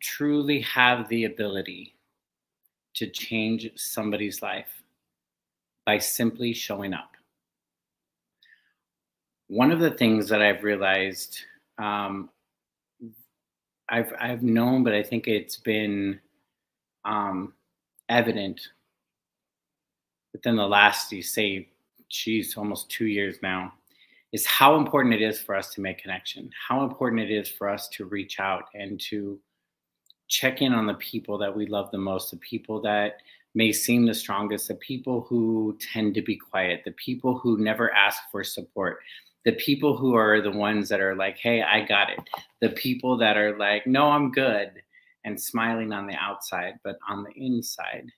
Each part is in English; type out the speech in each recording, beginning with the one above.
truly have the ability to change somebody's life by simply showing up. One of the things that I've realized, um, I've known, but I think it's been um, evident within the last, you say, geez, almost 2 years now, is how important it is for us to make connection. How important it is for us to reach out and to check in on the people that we love the most, the people that may seem the strongest, the people who tend to be quiet, the people who never ask for support, the people who are the ones that are like, hey, I got it, the people that are like, no, I'm good, and smiling on the outside, but on the inside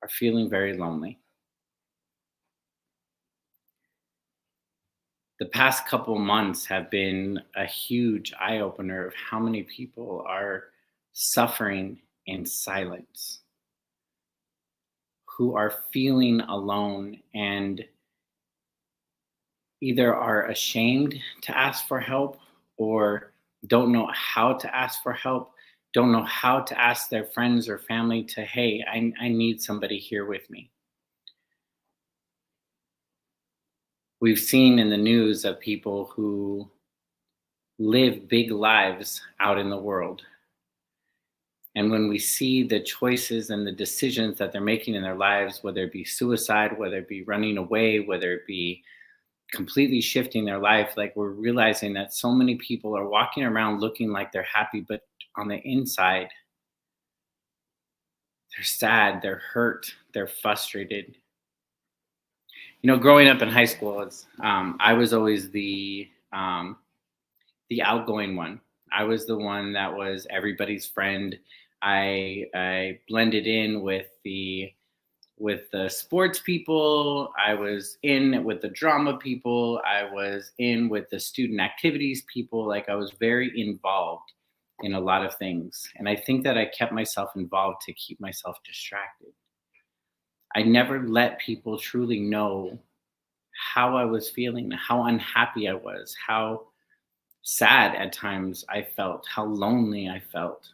are feeling very lonely. The past couple months have been a huge eye opener of how many people are suffering in silence, who are feeling alone and either are ashamed to ask for help or don't know how to ask for help, don't know how to ask their friends or family to, hey, I need somebody here with me. We've seen in the news of people who live big lives out in the world. And when we see the choices and the decisions that they're making in their lives, whether it be suicide, whether it be running away, whether it be completely shifting their life, like we're realizing that so many people are walking around looking like they're happy, but on the inside, they're sad, they're hurt, they're frustrated. You know, growing up in high school, I was always the outgoing one. I was the one that was everybody's friend. I blended in with the sports people. I was in with the drama people. I was in with the student activities people. Like I was very involved in a lot of things. And I think that I kept myself involved to keep myself distracted. I never let people truly know how I was feeling, how unhappy I was, how sad at times I felt, how lonely I felt.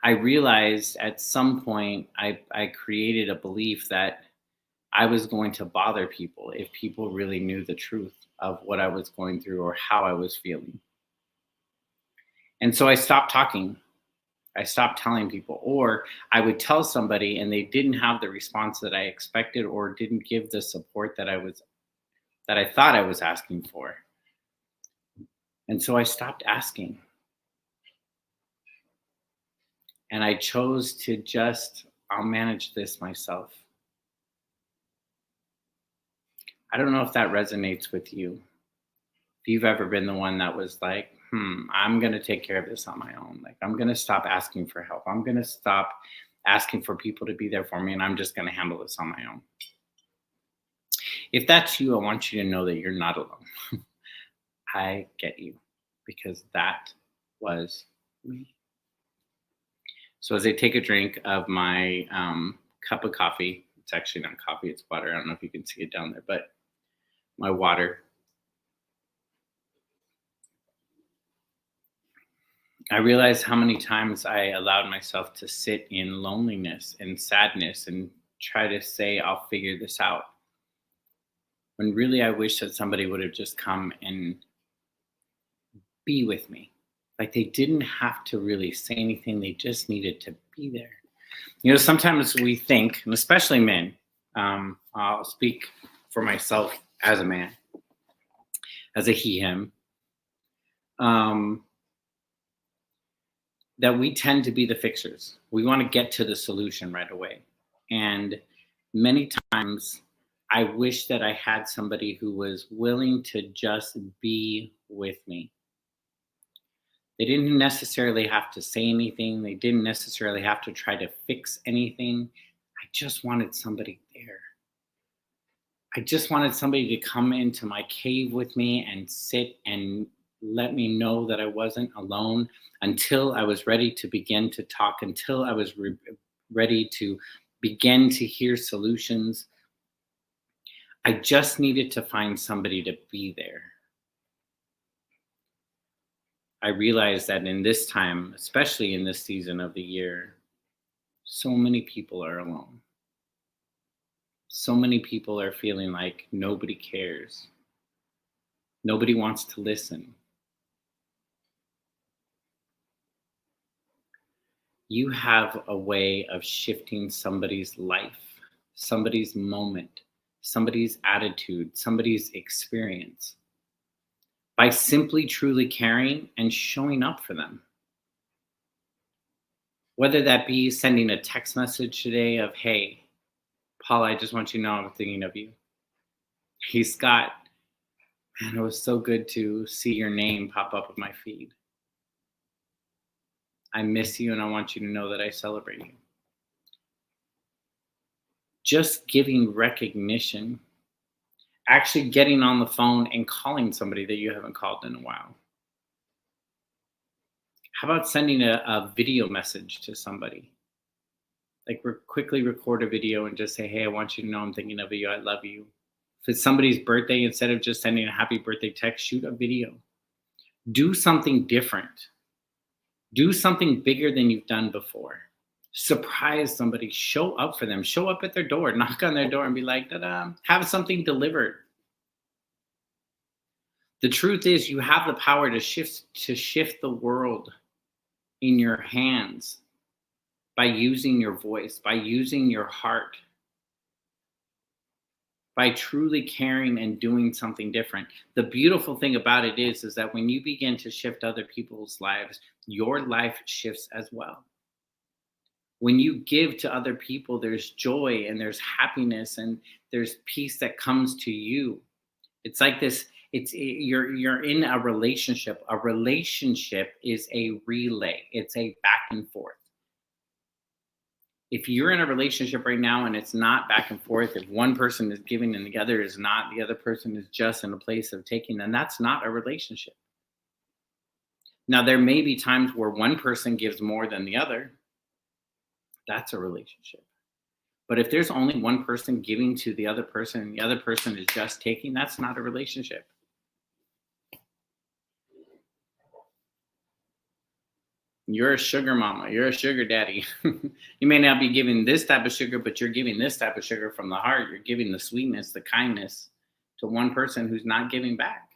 I realized at some point I created a belief that I was going to bother people if people really knew the truth of what I was going through or how I was feeling. And so I stopped talking. I stopped telling people, or I would tell somebody and they didn't have the response that I expected or didn't give the support that I thought I was asking for. And so I stopped asking. And I chose to just, I'll manage this myself. I don't know if that resonates with you. If you've ever been the one that was like, I'm going to take care of this on my own. Like, I'm going to stop asking for help. I'm going to stop asking for people to be there for me. And I'm just going to handle this on my own. If that's you, I want you to know that you're not alone. I get you because that was me. So as I take a drink of my cup of coffee, it's actually not coffee, it's water. I don't know if you can see it down there, but my water. I realized how many times I allowed myself to sit in loneliness and sadness and try to say, I'll figure this out. When really I wish that somebody would have just come and be with me. Like they didn't have to really say anything, they just needed to be there. You know, sometimes we think, and especially men, I'll speak for myself as a man, as a he, him, that we tend to be the fixers. We want to get to the solution right away. And many times I wish that I had somebody who was willing to just be with me. They didn't necessarily have to say anything. They didn't necessarily have to try to fix anything. I just wanted somebody there. I just wanted somebody to come into my cave with me and sit and let me know that I wasn't alone until I was ready to begin to talk, until I was ready to begin to hear solutions. I just needed to find somebody to be there. I realize that in this time, especially in this season of the year, so many people are alone. So many people are feeling like nobody cares. Nobody wants to listen. You have a way of shifting somebody's life, somebody's moment, somebody's attitude, somebody's experience by simply truly caring and showing up for them. Whether that be sending a text message today of, hey, Paul, I just want you to know I'm thinking of you. Hey, Scott, man, it was so good to see your name pop up on my feed. I miss you and I want you to know that I celebrate you. Just giving recognition, actually getting on the phone and calling somebody that you haven't called in a while. How about sending a video message to somebody? Like quickly record a video and just say, hey, I want you to know I'm thinking of you. I love you. If it's somebody's birthday, instead of just sending a happy birthday text, shoot a video. Do something different. Do something bigger than you've done before. Surprise somebody. Show up for them. Show up at their door. Knock on their door and be like, ta-da, have something delivered. The truth is, you have the power to shift the world in your hands by using your voice, by using your heart, by truly caring and doing something different. The beautiful thing about it is that when you begin to shift other people's lives, your life shifts as well. When you give to other people, there's joy and there's happiness and there's peace that comes to you. It's like this. You're in a relationship. A relationship is a relay. It's a back and forth. If you're in a relationship right now and it's not back and forth, if one person is giving and the other is not, the other person is just in a place of taking, then that's not a relationship. Now, there may be times where one person gives more than the other. That's a relationship. But if there's only one person giving to the other person and the other person is just taking, that's not a relationship. You're a sugar mama. You're a sugar daddy. You may not be giving this type of sugar, but you're giving this type of sugar from the heart. You're giving the sweetness, the kindness to one person who's not giving back.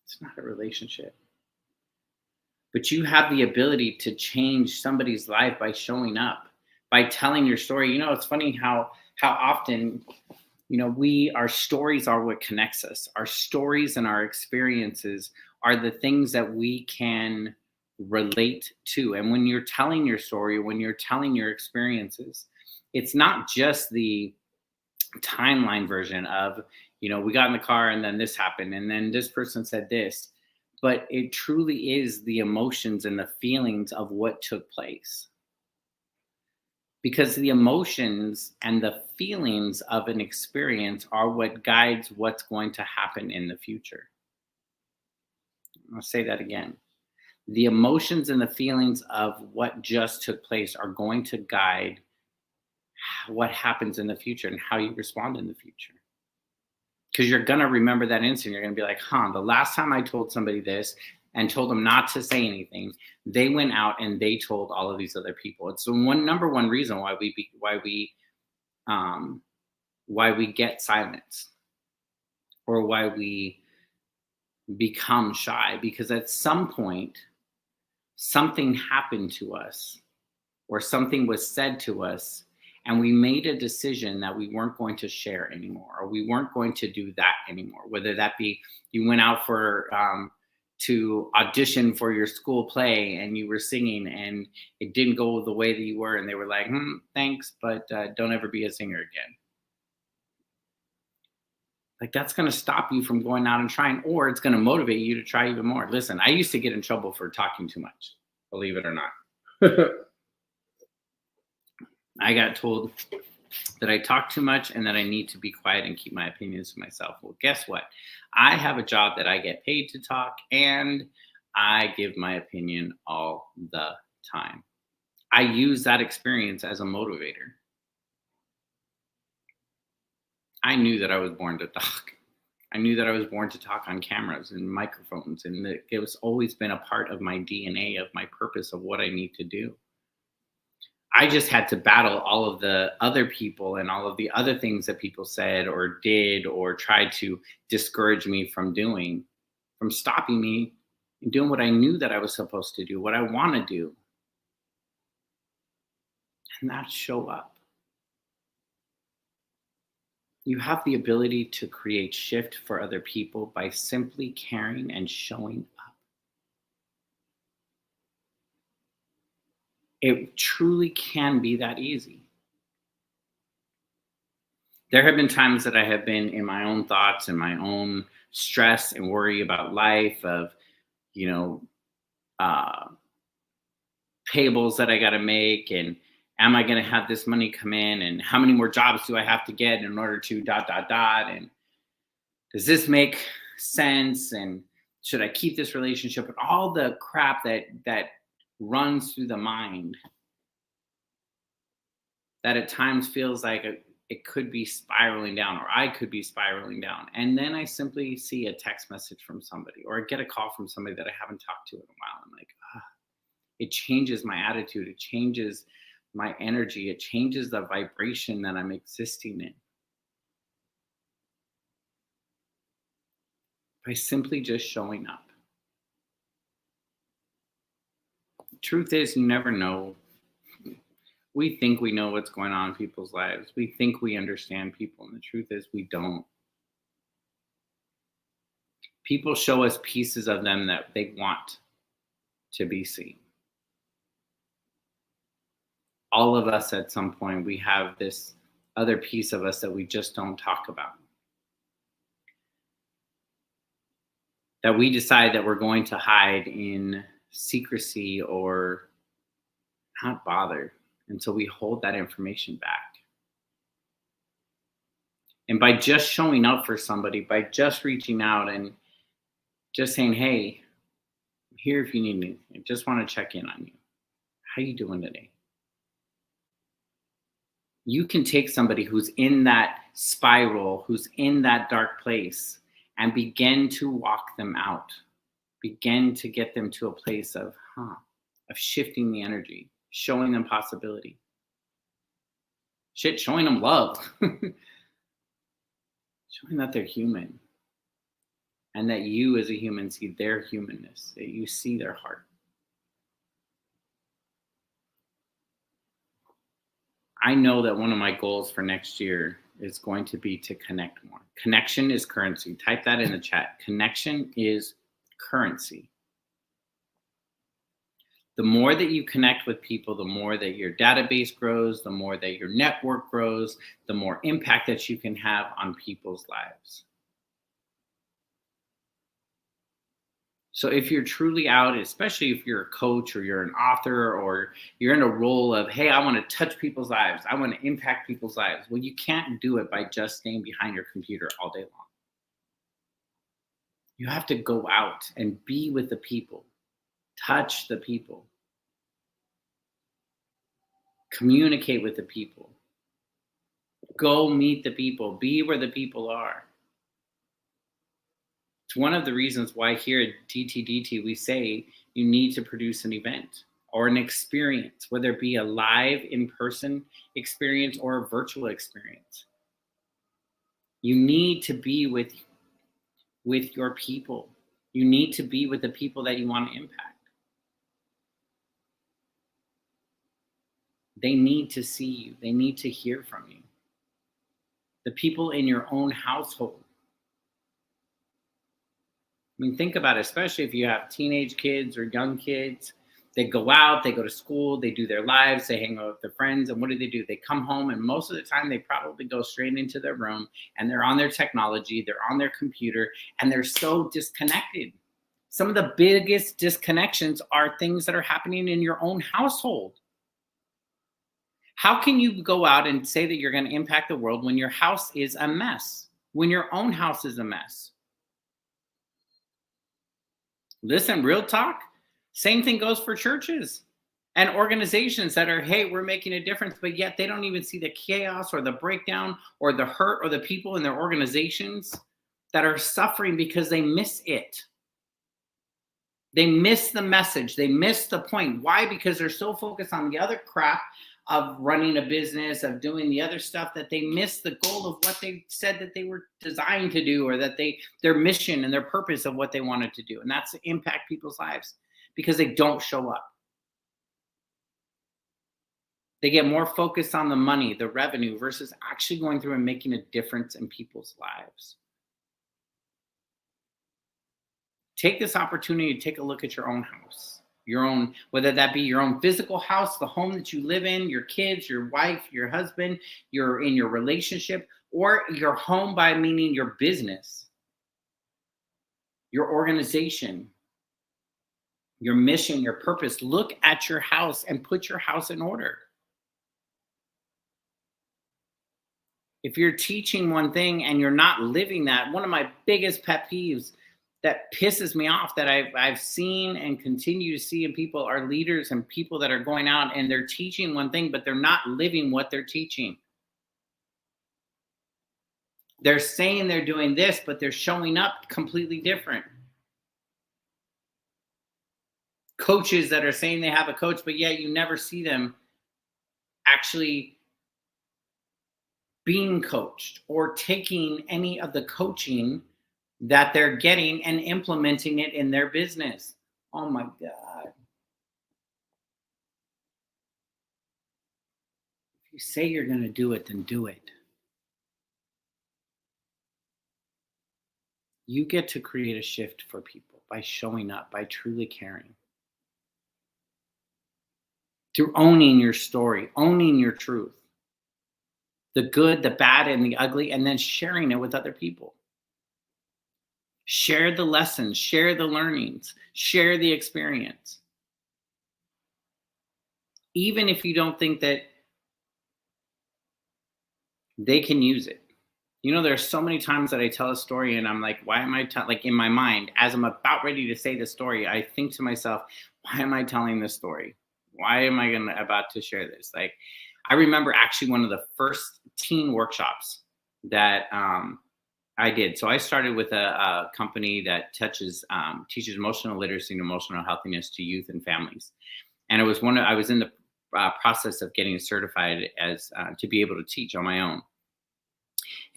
It's not a relationship. But you have the ability to change somebody's life by showing up, by telling your story. You know, it's funny how often, our stories are what connects us. Our stories and our experiences are the things that we can relate to. And when you're telling your story, when you're telling your experiences, it's not just the timeline version of, we got in the car and then this happened and then this person said this, but it truly is the emotions and the feelings of what took place. Because the emotions and the feelings of an experience are what guides what's going to happen in the future. I'll say that again. The emotions and the feelings of what just took place are going to guide what happens in the future and how you respond in the future. Because you're going to remember that instant. You're going to be like, the last time I told somebody this and told them not to say anything, they went out and they told all of these other people. It's the number one reason why we get silence or why we become shy, because at some point something happened to us or something was said to us and we made a decision that we weren't going to share anymore, or we weren't going to do that anymore. Whether that be you went out to audition for your school play and you were singing and it didn't go the way that you were and they were like, thanks, but don't ever be a singer again. Like, that's going to stop you from going out and trying, or it's going to motivate you to try even more. Listen, I used to get in trouble for talking too much, believe it or not. I got told that I talk too much and that I need to be quiet and keep my opinions to myself. Well, guess what? I have a job that I get paid to talk, and I give my opinion all the time. I use that experience as a motivator. I knew that I was born to talk. I knew that I was born to talk on cameras and microphones, and that it was always been a part of my DNA, of my purpose, of what I need to do. I just had to battle all of the other people and all of the other things that people said or did or tried to discourage me from doing, from stopping me and doing what I knew that I was supposed to do, what I want to do, and that's show up. You have the ability to create shift for other people by simply caring and showing up. It truly can be that easy. There have been times that I have been in my own thoughts and my own stress and worry about life, of, you know, uh, payables that I got to make, and am I going to have this money come in, and how many more jobs do I have to get in order to dot dot dot, and does this make sense, and should I keep this relationship, and all the crap that runs through the mind that at times feels like it could be spiraling down, or I could be spiraling down. And then I simply see a text message from somebody, or I get a call from somebody that I haven't talked to in a while. I'm like, it changes my attitude. It changes my energy. It changes the vibration that I'm existing in. By simply just showing up. The truth is, you never know. We think we know what's going on in people's lives. We think we understand people, and the truth is we don't. People show us pieces of them that they want to be seen. All of us at some point, we have this other piece of us that we just don't talk about. That we decide that we're going to hide in secrecy or not bother until we hold that information back. And by just showing up for somebody, by just reaching out and just saying, hey, I'm here if you need me. I just want to check in on you. How you doing today? You can take somebody who's in that spiral, who's in that dark place, and begin to walk them out. Begin to get them to a place of shifting the energy, showing them possibility. Showing them love. Showing that they're human. And that you as a human see their humanness, that you see their heart. I know that one of my goals for next year is going to be to connect more. Connection is currency. Type that in the chat. Connection is currency. The more that you connect with people, the more that your database grows, the more that your network grows, the more impact that you can have on people's lives. So if you're truly out, especially if you're a coach or you're an author or you're in a role of, hey, I want to touch people's lives, I want to impact people's lives. Well, you can't do it by just staying behind your computer all day long. You have to go out and be with the people, touch the people, communicate with the people, go meet the people, be where the people are. It's one of the reasons why here at DTDT we say you need to produce an event or an experience, whether it be a live in-person experience or a virtual experience. You need to be with your people. You need to be with the people that you want to impact. They need to see you. They need to hear from you. The people in your own household. I mean, think about it, especially if you have teenage kids or young kids. They go out, they go to school, they do their lives, they hang out with their friends, and what do? They come home, and most of the time they probably go straight into their room, and they're on their technology, they're on their computer, and they're so disconnected. Some of the biggest disconnections are things that are happening in your own household. How can you go out and say that you're going to impact the world when your house is a mess, when your own house is a mess? Listen, real talk. Same thing goes for churches and organizations that are, hey, we're making a difference, but yet they don't even see the chaos or the breakdown or the hurt or the people in their organizations that are suffering because they miss it. They miss the message. They miss the point. Why? Because they're so focused on the other crap of running a business, of doing the other stuff, that they miss the goal of what they said that they were designed to do, or that their mission and their purpose of what they wanted to do. And that's to impact people's lives, because they don't show up. They get more focused on the money, the revenue, versus actually going through and making a difference in people's lives. Take this opportunity to take a look at your own house, your own, whether that be your own physical house, the home that you live in, your kids, your wife, your husband, you're in your relationship, or your home by meaning your business, your organization, your mission, your purpose. Look at your house and put your house in order. If you're teaching one thing and you're not living that, one of my biggest pet peeves that pisses me off that I've seen and continue to see in people are leaders and people that are going out and they're teaching one thing, but they're not living what they're teaching. They're saying they're doing this, but they're showing up completely different. Coaches that are saying they have a coach, but yet you never see them actually being coached or taking any of the coaching that they're getting and implementing it in their business. Oh my God. If you say you're going to do it, then do it. You get to create a shift for people by showing up, by truly caring. Through owning your story, owning your truth, the good, the bad, and the ugly, and then sharing it with other people. Share the lessons, share the learnings, share the experience. Even if you don't think that they can use it. You know, there's so many times that I tell a story and I'm like, why am I like in my mind, as I'm about ready to say the story, I think to myself, why am I telling this story? Why am I about to share this? Like, I remember actually one of the first teen workshops that I did. So I started with a company that teaches emotional literacy and emotional healthiness to youth and families. And it was I was in the process of getting certified as to be able to teach on my own.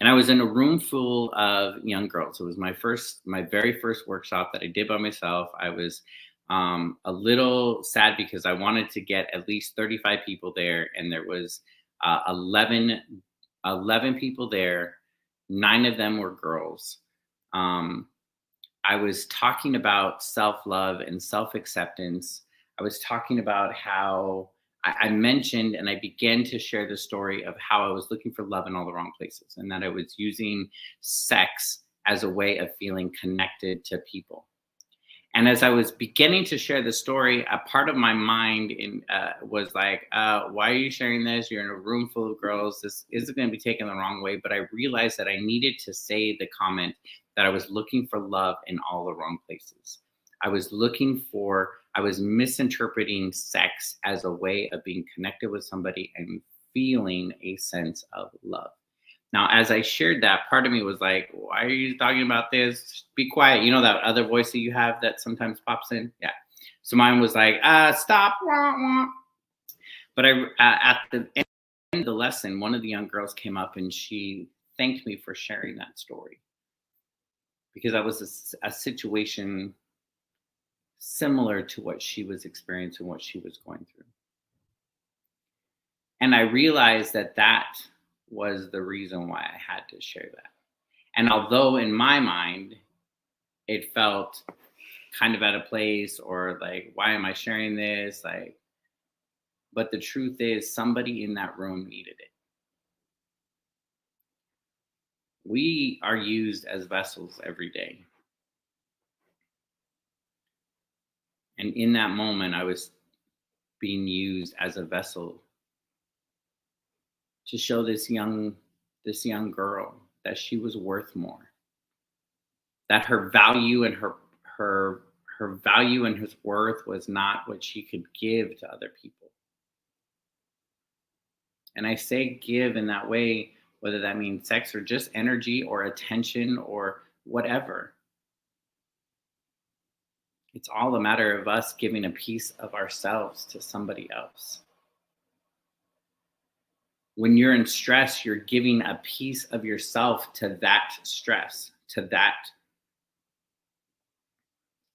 And I was in a room full of young girls. It was my very first workshop that I did by myself. I was a little sad because I wanted to get at least 35 people there, and there was 11 people there. 9 of them were girls. I was talking about self-love and self-acceptance. I was talking about how I mentioned and I began to share the story of how I was looking for love in all the wrong places, and that I was using sex as a way of feeling connected to people. And as I was beginning to share the story, a part of my mind was like, why are you sharing this? You're in a room full of girls. This isn't going to be taken the wrong way. But I realized that I needed to say the comment that I was looking for love in all the wrong places. I was misinterpreting sex as a way of being connected with somebody and feeling a sense of love. Now, as I shared that, part of me was like, why are you talking about this? Be quiet. You know that other voice that you have that sometimes pops in? Yeah. So mine was like, stop. Wah, wah. But at the end of the lesson, one of the young girls came up and she thanked me for sharing that story. Because that was a situation similar to what she was experiencing, what she was going through. And I realized that was the reason why I had to share that. And although in my mind, it felt kind of out of place or like, why am I sharing this? Like, but the truth is somebody in that room needed it. We are used as vessels every day. And in that moment, I was being used as a vessel to show this young girl that she was worth more. That her value and her value and her worth was not what she could give to other people. And I say give in that way, whether that means sex or just energy or attention or whatever. It's all a matter of us giving a piece of ourselves to somebody else. When you're in stress, you're giving a piece of yourself to that stress, to that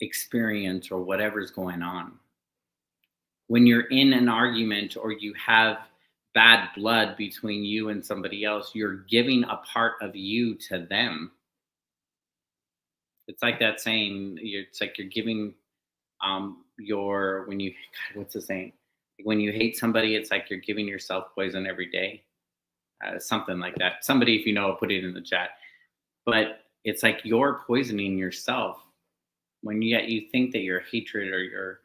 experience or whatever's going on. When you're in an argument or you have bad blood between you and somebody else, you're giving a part of you to them. It's like that saying, it's like you're giving your, when you, God, what's the saying? When you hate somebody, it's like you're giving yourself poison every day. Something like that. Somebody, if you know, put it in the chat. But it's like you're poisoning yourself when you think that your hatred or your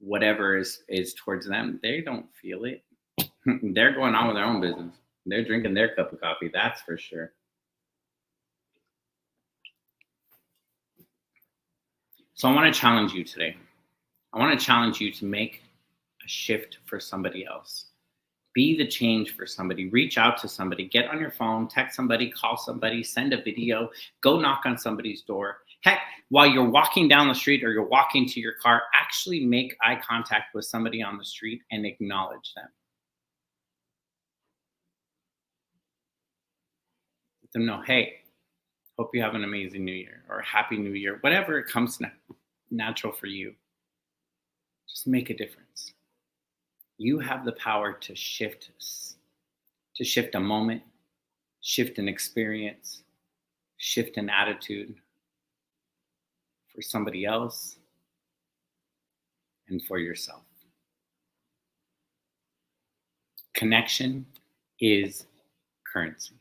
whatever is towards them. They don't feel it. They're going on with their own business. They're drinking their cup of coffee. That's for sure. So I want to challenge you today. I want to challenge you to make a shift for somebody else. Be the change for somebody. Reach out to somebody. Get on your phone, text somebody, call somebody, send a video, go knock on somebody's door. Heck, while you're walking down the street or you're walking to your car, actually make eye contact with somebody on the street and acknowledge them. Let them know, hey, hope you have an amazing new year or happy new year, whatever it comes natural for you. Just make a difference. You have the power to shift a moment, shift an experience, shift an attitude for somebody else and for yourself. Connection is currency.